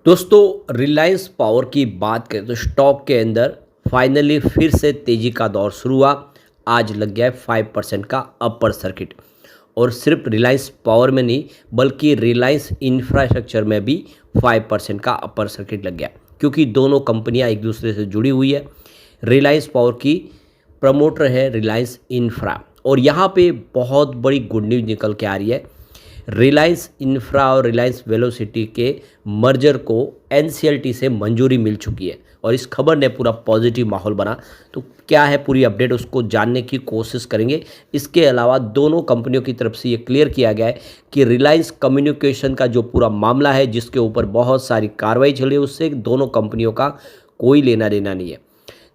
दोस्तों रिलायंस पावर की बात करें तो स्टॉक के अंदर फाइनली फिर से तेजी का दौर शुरू हुआ। आज लग गया है 5% का अपर सर्किट। और सिर्फ रिलायंस पावर में नहीं बल्कि रिलायंस इंफ्रास्ट्रक्चर में भी 5% का अपर सर्किट लग गया, क्योंकि दोनों कंपनियां एक दूसरे से जुड़ी हुई है। रिलायंस पावर की प्रमोटर है रिलायंस इंफ्रा, और यहाँ पे बहुत बड़ी गुड न्यूज़ निकल के आ रही है। रिलायंस इंफ्रा और रिलायंस वेलोसिटी के मर्जर को एनसीएलटी से मंजूरी मिल चुकी है, और इस खबर ने पूरा पॉजिटिव माहौल बना। तो क्या है पूरी अपडेट, उसको जानने की कोशिश करेंगे। इसके अलावा दोनों कंपनियों की तरफ से ये क्लियर किया गया है कि रिलायंस कम्युनिकेशन का जो पूरा मामला है, जिसके ऊपर बहुत सारी कार्रवाई चल रही है, उससे दोनों कंपनियों का कोई लेना देना नहीं है।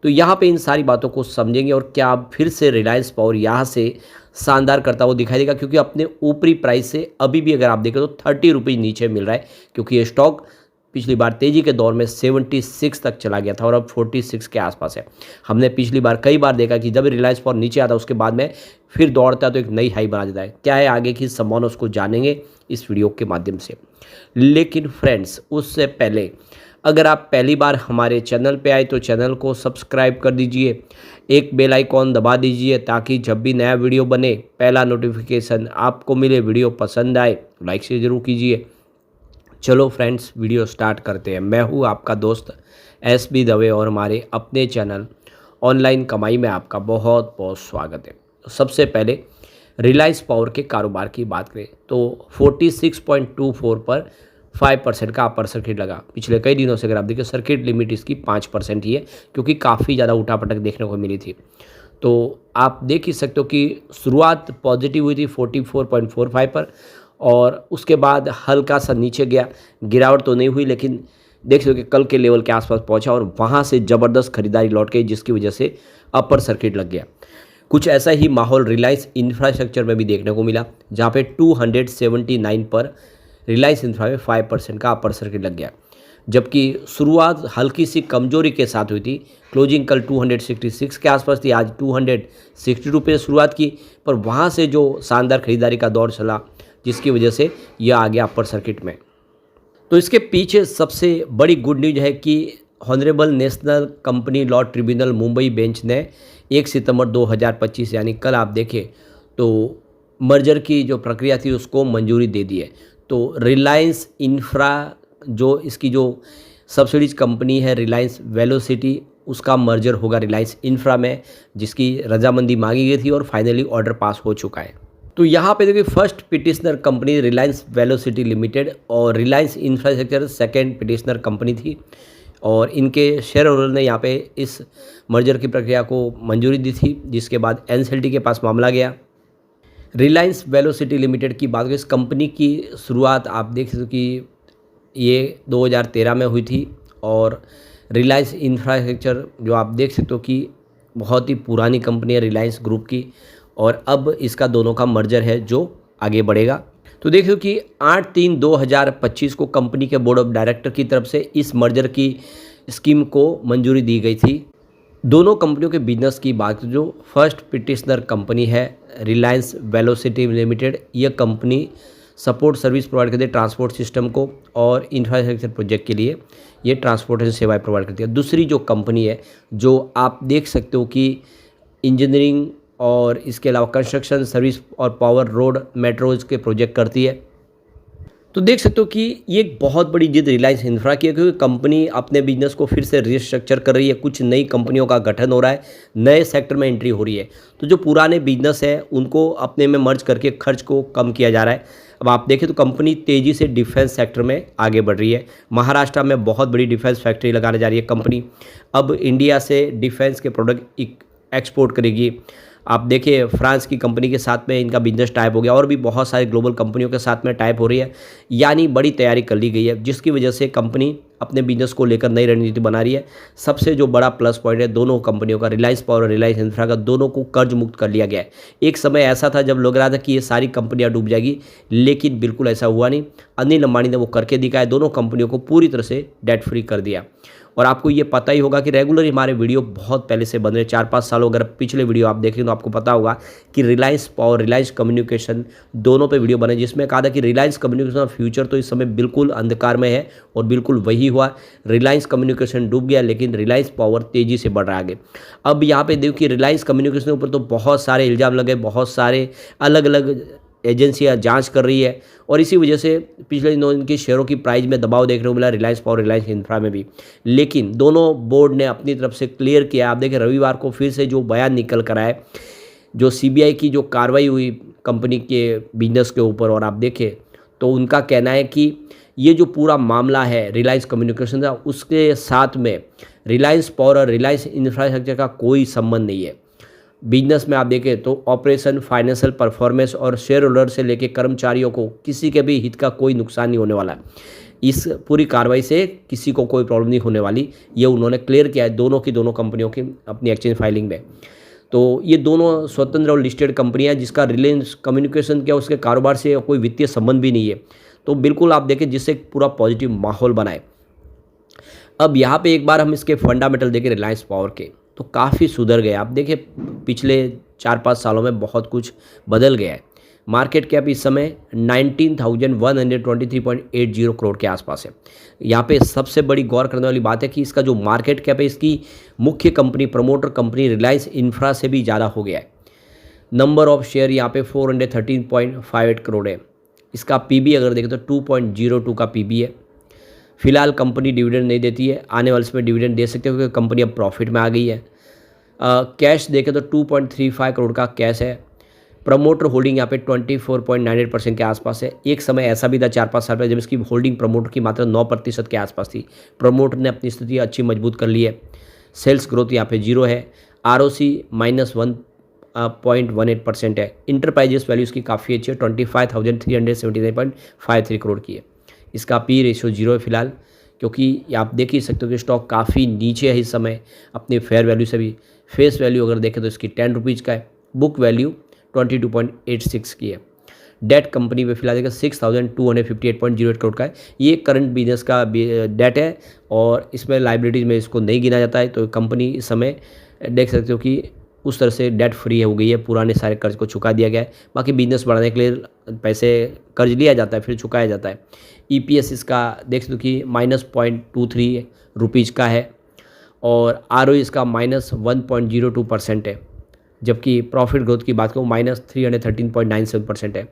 तो यहाँ पे इन सारी बातों को समझेंगे, और क्या फिर से रिलायंस पावर यहाँ से शानदार करता हुआ दिखाई देगा, क्योंकि अपने ऊपरी प्राइस से अभी भी अगर आप देखें तो 30 रुपीज़ नीचे मिल रहा है, क्योंकि ये स्टॉक पिछली बार तेज़ी के दौर में 76 तक चला गया था और अब 46 के आसपास है। हमने पिछली बार कई बार देखा कि जब रिलायंस पावर नीचे आता है उसके बाद में फिर दौड़ता है तो एक नई हाई बना देता है। क्या है आगे की संभावना, उसको जानेंगे इस वीडियो के माध्यम से। लेकिन फ्रेंड्स, उससे पहले अगर आप पहली बार हमारे चैनल पे आए तो चैनल को सब्सक्राइब कर दीजिए, एक बेल आइकॉन दबा दीजिए, ताकि जब भी नया वीडियो बने पहला नोटिफिकेशन आपको मिले। वीडियो पसंद आए लाइक शेयर जरूर कीजिए। चलो फ्रेंड्स, वीडियो स्टार्ट करते हैं। मैं हूँ आपका दोस्त SB दवे, और हमारे अपने चैनल ऑनलाइन कमाई में आपका बहुत बहुत स्वागत है। तो सबसे पहले रिलायंस पावर के कारोबार की बात करें तो 46.24 पर 5% का अपर सर्किट लगा। पिछले कई दिनों से अगर आप देखिए सर्किट लिमिट इसकी 5% ही है, क्योंकि काफ़ी ज़्यादा उठापटक देखने को मिली थी। तो आप देख ही सकते हो कि शुरुआत पॉजिटिव हुई थी 44.45 पर, और उसके बाद हल्का सा नीचे गया। गिरावट तो नहीं हुई, लेकिन देख सकते हो कि कल के लेवल के आसपास पहुंचा, और वहां से ज़बरदस्त खरीदारी लौट गई, जिसकी वजह से अपर सर्किट लग गया। कुछ ऐसा ही माहौल रिलायंस इंफ्रास्ट्रक्चर में भी देखने को मिला, जहाँ पे 279 पर रिलायंस इंफ्रा में 5% का अपर सर्किट लग गया। जबकि शुरुआत हल्की सी कमजोरी के साथ हुई थी। क्लोजिंग कल 266 के आसपास थी, आज 262 पे शुरुआत की, पर वहाँ से जो शानदार खरीदारी का दौर चला, जिसकी वजह से यह आ गया अपर सर्किट में। तो इसके पीछे सबसे बड़ी गुड न्यूज है कि honourable national company law tribunal Mumbai bench ने 1 सितंबर 2025 यानी कल आप देखें तो मर्जर की जो प्रक्रिया थी उसको मंजूरी दे दी है। तो रिलायंस इंफ्रा जो इसकी जो सब्सिडीज कंपनी है रिलायंस वेलोसिटी, उसका मर्जर होगा रिलायंस इंफ्रा में, जिसकी रजामंदी मांगी गई थी और फाइनली ऑर्डर पास हो चुका है। तो यहाँ पे देखिए first petitioner company Reliance Velocity Limited और Reliance infrastructure second petitioner company थी, और इनके शेयर होल्डर ने यहाँ पे इस मर्जर की प्रक्रिया को मंजूरी दी थी, जिसके बाद एनसीएलटी के पास मामला गया। रिलायंस वेलोसिटी लिमिटेड की बात करें, इस कंपनी की शुरुआत आप देख सकते हो कि ये 2013 में हुई थी, और रिलायंस इंफ्रास्ट्रक्चर जो आप देख सकते हो कि बहुत ही पुरानी कंपनी है रिलायंस ग्रुप की, और अब इसका दोनों का मर्जर है जो आगे बढ़ेगा। तो देखो कि 8/3/2025 को कंपनी के बोर्ड ऑफ डायरेक्टर की तरफ से इस मर्जर की स्कीम को मंजूरी दी गई थी। दोनों कंपनियों के बिजनेस की बात जो फर्स्ट पिटिशनर कंपनी है रिलायंस वेलोसिटी लिमिटेड, यह कंपनी सपोर्ट सर्विस प्रोवाइड करती है ट्रांसपोर्ट सिस्टम को, और इंफ्रास्ट्रक्चर प्रोजेक्ट के लिए ये ट्रांसपोर्टेशन सेवाएं प्रोवाइड करती है। दूसरी जो कंपनी है जो आप देख सकते हो कि इंजीनियरिंग और इसके अलावा कंस्ट्रक्शन सर्विस और पावर रोड मेट्रोज के प्रोजेक्ट करती है। तो देख सकते हो कि ये एक बहुत बड़ी जिद रिलायंस इंफ्रा की है, क्योंकि कंपनी अपने बिजनेस को फिर से रिस्ट्रक्चर कर रही है, कुछ नई कंपनियों का गठन हो रहा है, नए सेक्टर में एंट्री हो रही है। तो जो पुराने बिजनेस है उनको अपने में मर्ज करके खर्च को कम किया जा रहा है। अब आप देखें तो कंपनी तेज़ी से डिफेंस सेक्टर में आगे बढ़ रही है। महाराष्ट्र में बहुत बड़ी डिफेंस फैक्ट्री लगाने जा रही है कंपनी। अब इंडिया से डिफेंस के प्रोडक्ट एक्सपोर्ट करेगी। आप देखिए फ्रांस की कंपनी के साथ में इनका बिजनेस टाइप हो गया, और भी बहुत सारे ग्लोबल कंपनियों के साथ में टाइप हो रही है, यानी बड़ी तैयारी कर ली गई है, जिसकी वजह से कंपनी अपने बिजनेस को लेकर नई रणनीति बना रही है। सबसे जो बड़ा प्लस पॉइंट है दोनों कंपनियों का, रिलायंस पावर और रिलायंस इंफ्रा का, दोनों को कर्ज मुक्त कर लिया गया है। एक समय ऐसा था जब लग रहा था कि ये सारी कंपनियां डूब जाएगी, लेकिन बिल्कुल ऐसा हुआ नहीं। अनिल अंबानी ने वो करके दिखाया, दोनों कंपनियों को पूरी तरह से डेट फ्री कर दिया। और आपको ये पता ही होगा कि रेगुलर हमारे वीडियो बहुत पहले से बन रहे, 4-5 सालों अगर पिछले वीडियो आप देखें तो आपको पता होगा कि रिलायंस पावर, रिलायंस कम्युनिकेशन दोनों पे वीडियो बने, जिसमें कहा था कि रिलायंस कम्युनिकेशन का फ्यूचर तो इस समय बिल्कुल अंधकार में है, और बिल्कुल वही हुआ। रिलायंस कम्युनिकेशन डूब गया, लेकिन रिलायंस पावर तेज़ी से बढ़ रहा है आगे। अब यहाँ पे देखो कि रिलायंस कम्युनिकेशन के ऊपर तो बहुत सारे इल्ज़ाम लगे, बहुत सारे अलग अलग एजेंसियां जांच कर रही है, और इसी वजह से पिछले दिनों इनके शेयरों की प्राइस में दबाव देखने को मिला, रिलायंस पावर, रिलायंस इंफ्रा में भी। लेकिन दोनों बोर्ड ने अपनी तरफ से क्लियर किया। आप देखें रविवार को फिर से जो बयान निकल कर आए, जो सीबीआई की जो कार्रवाई हुई कंपनी के बिजनेस के ऊपर, और आप देखें तो उनका कहना है कि ये जो पूरा मामला है रिलायंस कम्युनिकेशन का, उसके साथ में रिलायंस पावर और रिलायंस इंफ्रास्ट्रक्चर का कोई संबंध नहीं है। बिजनेस में आप देखें तो ऑपरेशन, फाइनेंशियल परफॉर्मेंस और शेयर होल्डर से लेकर कर्मचारियों को किसी के भी हित का कोई नुकसान नहीं होने वाला है। इस पूरी कार्रवाई से किसी को कोई प्रॉब्लम नहीं होने वाली, ये उन्होंने क्लियर किया है दोनों की दोनों कंपनियों की अपनी एक्सचेंज फाइलिंग में। तो ये दोनों स्वतंत्र और लिस्टेड कंपनियां, जिसका रिलायंस कम्युनिकेशन क्या उसके कारोबार से कोई वित्तीय संबंध भी नहीं है। तो बिल्कुल आप देखें जिससे पूरा पॉजिटिव माहौल बनाए। अब यहाँ पे एक बार हम इसके फंडामेंटल देखें रिलायंस पावर के, तो काफ़ी सुधर गए। आप देखिए पिछले 4-5 सालों में बहुत कुछ बदल गया है। मार्केट कैप इस समय 19,123.80 करोड़ के आसपास है। यहाँ पे सबसे बड़ी गौर करने वाली बात है कि इसका जो मार्केट कैप है, इसकी मुख्य company, promoter company Reliance infra से भी ज़्यादा हो गया है। नंबर ऑफ शेयर यहाँ पे 413.58 करोड़ है। इसका पीबी अगर देखें तो 2.02 का पीबी है। फिलहाल कंपनी डिविडेंड नहीं देती है, आने वाले समय डिविडेंड दे सकते हो क्योंकि कंपनी अब प्रॉफिट में आ गई है। कैश देखें तो 2.35 करोड़ का कैश है। प्रमोटर होल्डिंग यहाँ पे 24.98% के आसपास है। एक समय ऐसा भी था 4-5 साल पहले जब इसकी होल्डिंग प्रमोटर की मात्रा 9% के आसपास थी। प्रमोटर ने अपनी स्थिति अच्छी मजबूत कर ली है। सेल्स ग्रोथ यहाँ पे 0 है। ROC -1.18% है। इंटरप्राइजेस वैल्यू इसकी काफ़ी अच्छी है, 25,379.53 करोड़ की है। इसका पी रेशियो 0 है फिलहाल, क्योंकि आप देख ही सकते हो कि स्टॉक काफ़ी नीचे है इस समय अपने फेयर वैल्यू से भी। फेस वैल्यू अगर देखें तो इसकी 10 रुपीज़ का है। बुक वैल्यू 22.86 की है। डेट कंपनी पे फिलहाल देखिए 6,258.08 करोड़ का है। ये करंट बिजनेस का डेट है और इसमें लाइबिलिटीज़ में इसको नहीं गिना जाता है। तो कंपनी इस समय देख सकते हो कि उस तरह से डेट फ्री हो गई है, पुराने सारे कर्ज को चुका दिया गया है। बाकी बिजनेस बढ़ाने के लिए पैसे कर्ज लिया जाता है फिर चुकाया जाता है। EPS इसका देख सकते हो कि -0.23 रुपीज़ का है और ROE इसका -1.02% है, जबकि प्रॉफिट ग्रोथ की बात करूँ -313.97% है।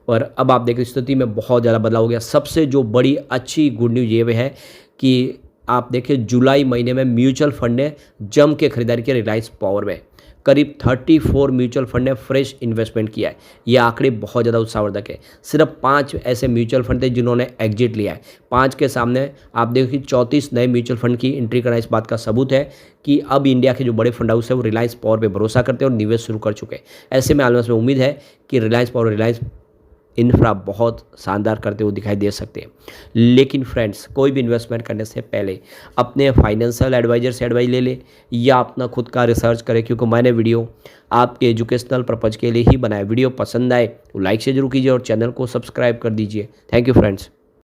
और अब आप देखिए स्थिति में बहुत ज़्यादा बदलाव हो गया। सबसे जो बड़ी अच्छी गुड न्यूज़ ये है कि आप देखिए जुलाई महीने में म्यूचुअल फंड ने जम के खरीदारी की रिलायंस पावर में। करीब 34 म्यूचुअल फंड ने फ्रेश इन्वेस्टमेंट किया है। ये आंकड़े बहुत ज़्यादा उत्साहवर्धक है। सिर्फ 5 ऐसे म्यूचुअल फंड थे जिन्होंने एग्जिट लिया है। 5 के सामने आप देखिए 34 नए म्यूचुअल फंड की एंट्री करना इस बात का सबूत है कि अब इंडिया के जो बड़े फंड हाउस है वो रिलायंस पावर पे भरोसा करते हैं और निवेश शुरू कर चुके हैं। ऐसे में आलमस में उम्मीद है कि रिलायंस पावर, रिलायंस इंफ्रा बहुत शानदार करते हुए दिखाई दे सकते हैं। लेकिन फ्रेंड्स, कोई भी इन्वेस्टमेंट करने से पहले अपने फाइनेंशियल एडवाइजर से एडवाइस ले ले या अपना खुद का रिसर्च करें, क्योंकि मैंने वीडियो आपके एजुकेशनल पर्पज़ के लिए ही बनाया। वीडियो पसंद आए तो लाइक से जरूर कीजिए और चैनल को सब्सक्राइब कर दीजिए। Thank you friends.